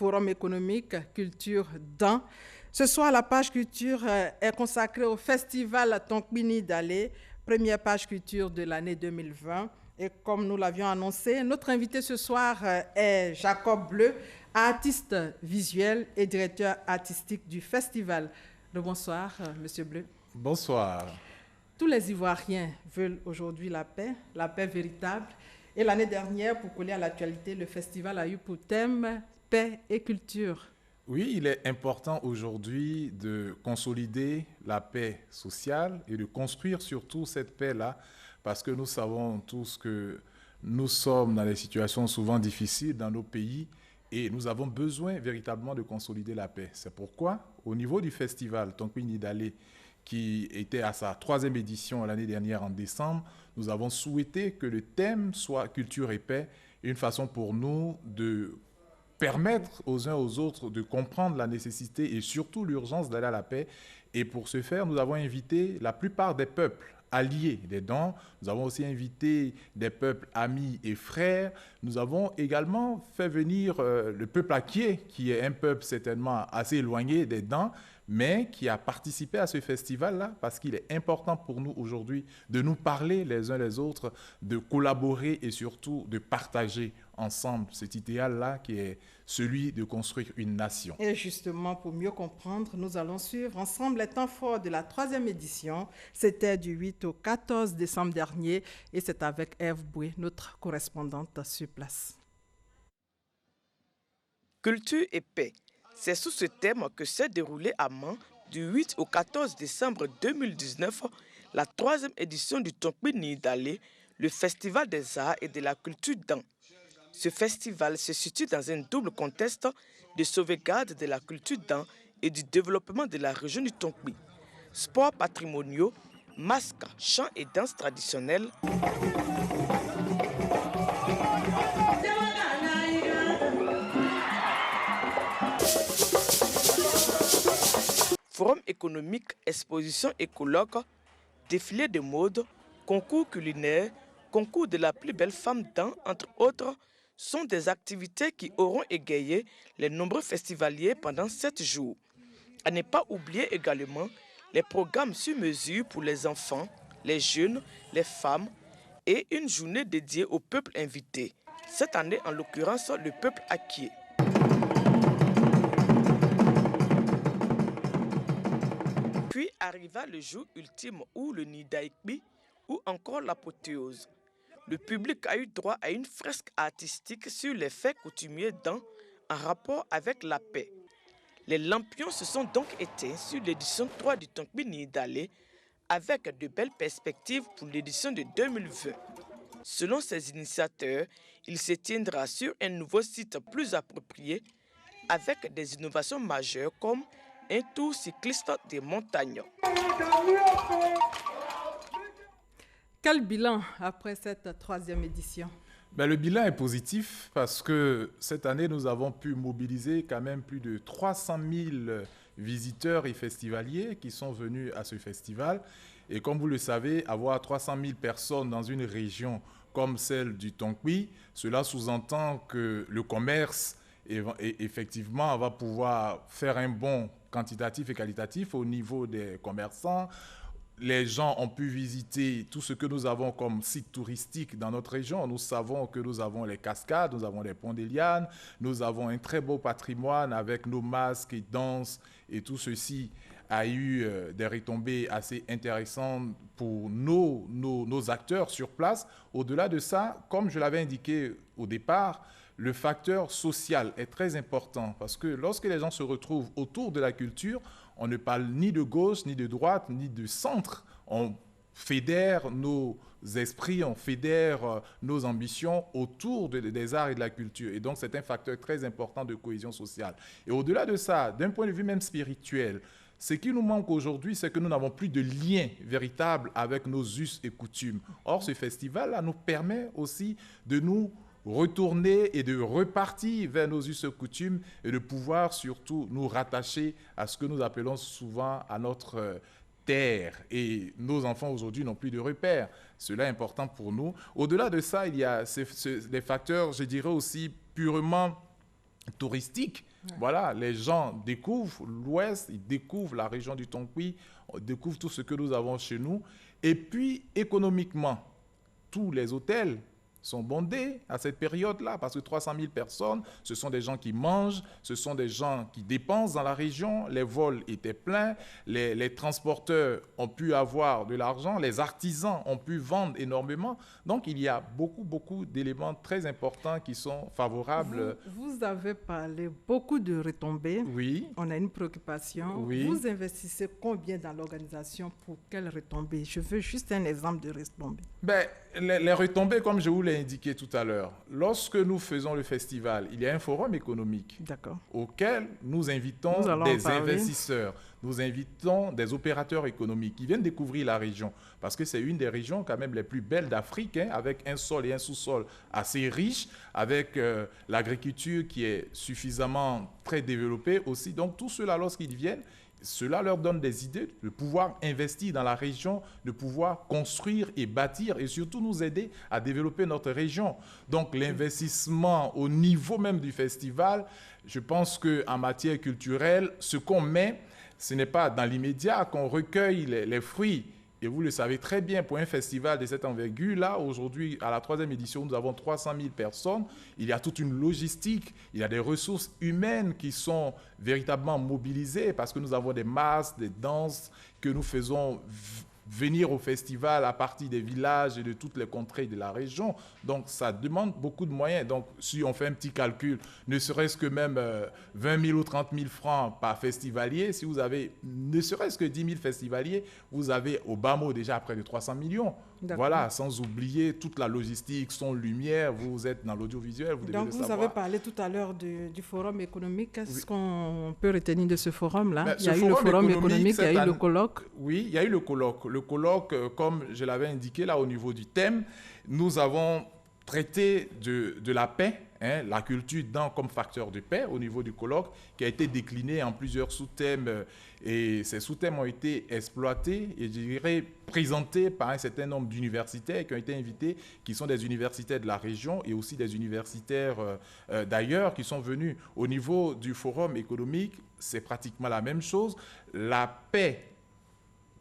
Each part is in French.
Forum économique Culture dans. Ce soir, la page culture est consacrée au festival Tonkbini Dallé, première page culture de l'année 2020. Et comme nous l'avions annoncé, notre invité ce soir est Jacob Bleu, artiste visuel et directeur artistique du festival. Bonsoir, Monsieur Bleu. Bonsoir. Tous les Ivoiriens veulent aujourd'hui la paix véritable. Et l'année dernière, pour coller à l'actualité, le festival a eu pour thème paix et culture. Oui, il est important aujourd'hui de consolider la paix sociale et de construire surtout cette paix-là, parce que nous savons tous que nous sommes dans des situations souvent difficiles dans nos pays et nous avons besoin véritablement de consolider la paix. C'est pourquoi, au niveau du festival Tonkbini Dallé, qui était à sa 3e édition l'année dernière en décembre, nous avons souhaité que le thème soit culture et paix, une façon pour nous de permettre aux uns aux autres de comprendre la nécessité et surtout l'urgence d'aller à la paix. Et pour ce faire, nous avons invité la plupart des peuples alliés des Dents. Nous avons aussi invité des peuples amis et frères. Nous avons également fait venir le peuple Akie, qui est un peuple certainement assez éloigné des Dents, mais qui a participé à ce festival-là parce qu'il est important pour nous aujourd'hui de nous parler les uns les autres, de collaborer et surtout de partager ensemble cet idéal-là qui est celui de construire une nation. Et justement, pour mieux comprendre, nous allons suivre ensemble les temps forts de la 3e édition. C'était du 8 au 14 décembre dernier et c'est avec Ève Boué, notre correspondante sur place. Culture et paix. C'est sous ce thème que s'est déroulé à Mans du 8 au 14 décembre 2019 la 3e édition du Tonkbini Dallé, le festival des arts et de la culture dans. Ce festival se situe dans un double contexte de sauvegarde de la culture dans et du développement de la région du Tonkbi. Sports patrimoniaux, masques, chants et danses traditionnelles. Forum économique, exposition écologue, défilé de mode, concours culinaire, concours de la plus belle femme dans, entre autres, sont des activités qui auront égayé les nombreux festivaliers pendant 7 jours. À ne pas oublier également les programmes sur mesure pour les enfants, les jeunes, les femmes et une journée dédiée au peuple invité. Cette année, en l'occurrence, le peuple Akie. Puis arriva le jour ultime où le Nidaïkbi ou encore l'apothéose. Le public a eu droit à une fresque artistique sur les faits coutumiers dans en rapport avec la paix. Les lampions se sont donc éteints sur l'édition 3 du Tonkbini Dallé avec de belles perspectives pour l'édition de 2020. Selon ses initiateurs, il se tiendra sur un nouveau site plus approprié avec des innovations majeures comme un tour cycliste des montagnes. Quel bilan après cette 3e édition? Le bilan est positif parce que cette année, nous avons pu mobiliser quand même plus de 300 000 visiteurs et festivaliers qui sont venus à ce festival. Et comme vous le savez, avoir 300 000 personnes dans une région comme celle du Tonkbi, cela sous-entend que le commerce, effectivement, va pouvoir faire un bond quantitatif et qualitatif au niveau des commerçants. Les gens ont pu visiter tout ce que nous avons comme site touristique dans notre région. Nous savons que nous avons les cascades, nous avons les ponts des Lianes, nous avons un très beau patrimoine avec nos masques et danses. Et tout ceci a eu des retombées assez intéressantes pour nos acteurs sur place. Au-delà de ça, comme je l'avais indiqué au départ, le facteur social est très important parce que lorsque les gens se retrouvent autour de la culture, on ne parle ni de gauche, ni de droite, ni de centre. On fédère nos esprits, on fédère nos ambitions autour des arts et de la culture. Et donc, c'est un facteur très important de cohésion sociale. Et au-delà de ça, d'un point de vue même spirituel, ce qui nous manque aujourd'hui, c'est que nous n'avons plus de lien véritable avec nos us et coutumes. Or, ce festival-là nous permet aussi de nous retourner et de repartir vers nos us et coutumes et de pouvoir surtout nous rattacher à ce que nous appelons souvent à notre terre. Et nos enfants aujourd'hui n'ont plus de repères. Cela est important pour nous. Au-delà de ça, il y a les facteurs, je dirais aussi, purement touristiques Voilà, les gens découvrent l'Ouest, ils découvrent la région du Tongpi, on découvre tout ce que nous avons chez nous. Et puis, économiquement, tous les hôtels sont bondés à cette période-là, parce que 300 000 personnes, ce sont des gens qui mangent, ce sont des gens qui dépensent dans la région, les vols étaient pleins, les transporteurs ont pu avoir de l'argent, les artisans ont pu vendre énormément. Donc, il y a beaucoup d'éléments très importants qui sont favorables. Vous avez parlé beaucoup de retombées. Oui. On a une préoccupation. Oui. Vous investissez combien dans l'organisation pour quelles retombées? Je veux juste un exemple de retombées. Ben, les retombées, comme je vous l'ai indiqué tout à l'heure, lorsque nous faisons le festival, il y a un forum économique auquel nous invitons des investisseurs, nous invitons des opérateurs économiques qui viennent découvrir la région, parce que c'est une des régions quand même les plus belles d'Afrique, hein, avec un sol et un sous-sol assez riches, avec l'agriculture qui est suffisamment très développée aussi. Donc tout cela, lorsqu'ils viennent, cela leur donne des idées de pouvoir investir dans la région, de pouvoir construire et bâtir et surtout nous aider à développer notre région. Donc l'investissement au niveau même du festival, je pense qu'en matière culturelle, ce qu'on met, ce n'est pas dans l'immédiat qu'on recueille les fruits. Et vous le savez très bien, pour un festival de cette envergure-là, aujourd'hui, à la 3e édition, nous avons 300 000 personnes. Il y a toute une logistique, il y a des ressources humaines qui sont véritablement mobilisées parce que nous avons des masses, des danses que nous faisons venir au festival à partir des villages et de toutes les contrées de la région. Donc, ça demande beaucoup de moyens. Donc, si on fait un petit calcul, ne serait-ce que même 20 000 ou 30 000 francs par festivalier, si vous avez ne serait-ce que 10 000 festivaliers, vous avez au bas mot déjà près de 300 millions. Voilà, sans oublier toute la logistique, son lumière, vous êtes dans l'audiovisuel, vous devez le savoir. Donc, vous avez parlé tout à l'heure du forum économique. Qu'est-ce qu'on peut retenir de ce forum-là? Il y a eu le forum économique, il y a eu le colloque. Oui, il y a eu le colloque. Le colloque, comme je l'avais indiqué là au niveau du thème, nous avons traité de la paix, hein, la culture comme facteur de paix au niveau du colloque, qui a été décliné en plusieurs sous-thèmes. Et ces sous-thèmes ont été exploités et, je dirais, présentés par un certain nombre d'universitaires qui ont été invités, qui sont des universitaires de la région et aussi des universitaires d'ailleurs qui sont venus. Au niveau du forum économique, c'est pratiquement la même chose. La paix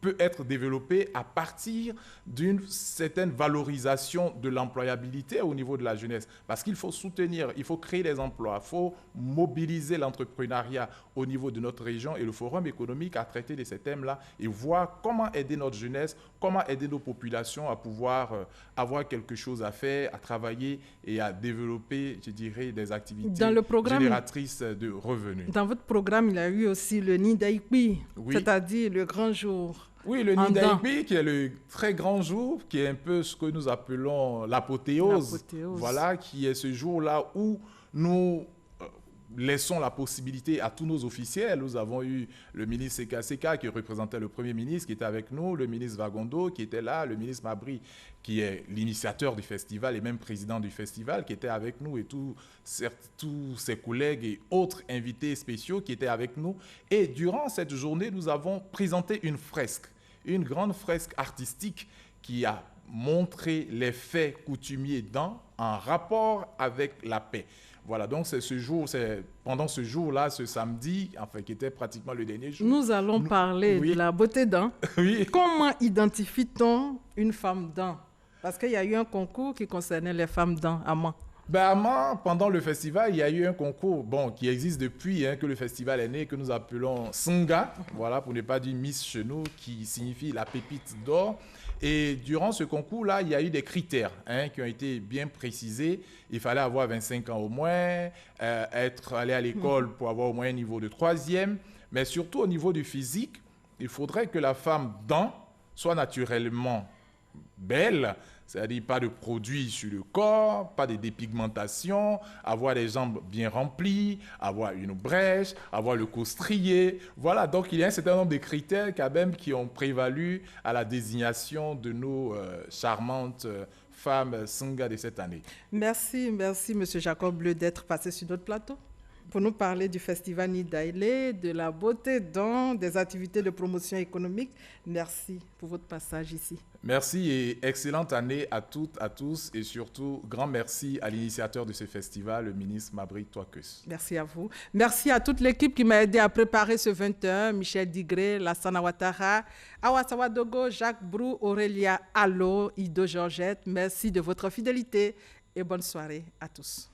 peut être développée à partir d'une certaine valorisation de l'employabilité au niveau de la jeunesse. Parce qu'il faut soutenir, il faut créer des emplois, il faut mobiliser l'entrepreneuriat au niveau de notre région. Et le Forum économique a traité de ces thèmes-là et voir comment aider notre jeunesse, comment aider nos populations à pouvoir avoir quelque chose à faire, à travailler et à développer, je dirais, des activités génératrices de revenus. Dans votre programme, il y a eu aussi le Nidaïkbi, c'est-à-dire le grand jour. Oui, le Nidaïkbi, qui est le très grand jour, qui est un peu ce que nous appelons l'apothéose. Voilà, qui est ce jour-là où nous laissons la possibilité à tous nos officiels. Nous avons eu le ministre Seka Seka qui représentait le Premier ministre qui était avec nous, le ministre Vagondo qui était là, le ministre Mabri qui est l'initiateur du festival et même président du festival qui était avec nous et tous ses collègues et autres invités spéciaux qui étaient avec nous. Et durant cette journée, nous avons présenté une fresque, une grande fresque artistique qui a montré les faits coutumiers d'An en rapport avec la paix. Voilà, donc c'est pendant ce jour-là, ce samedi, enfin qui était pratiquement le dernier jour. Nous allons parler de la beauté d'An. Oui. Comment identifie-t-on une femme d'An? Parce qu'il y a eu un concours qui concernait les femmes d'An à Mans. À Mans, pendant le festival, il y a eu un concours qui existe depuis que le festival est né, que nous appelons Sunga, voilà, pour ne pas dire Miss chez nous, qui signifie la pépite d'or. Et durant ce concours-là, il y a eu des critères qui ont été bien précisés. Il fallait avoir 25 ans au moins, aller à l'école pour avoir au moins un niveau de 3e. Mais surtout au niveau du physique, il faudrait que la femme d'An soit naturellement belle, c'est-à-dire pas de produits sur le corps, pas de dépigmentation, avoir les jambes bien remplies, avoir une brèche, avoir le cou strié. Voilà, donc il y a un certain nombre de critères quand même qui ont prévalu à la désignation de nos charmantes femmes Sunga de cette année. Merci, M. Jacob Bleu d'être passé sur notre plateau. pour nous parler du festival Nidaïlé, de la beauté dans des activités de promotion économique. Merci pour votre passage ici. Merci et excellente année à toutes, à tous et surtout, grand merci à l'initiateur de ce festival, le ministre Mabry Touakeus. Merci à vous. Merci à toute l'équipe qui m'a aidé à préparer ce 21, Michel Digré, Lassana Ouattara, Awa Sawadogo, Jacques Brou, Aurélia Allo, Ido Georgette. Merci de votre fidélité et bonne soirée à tous.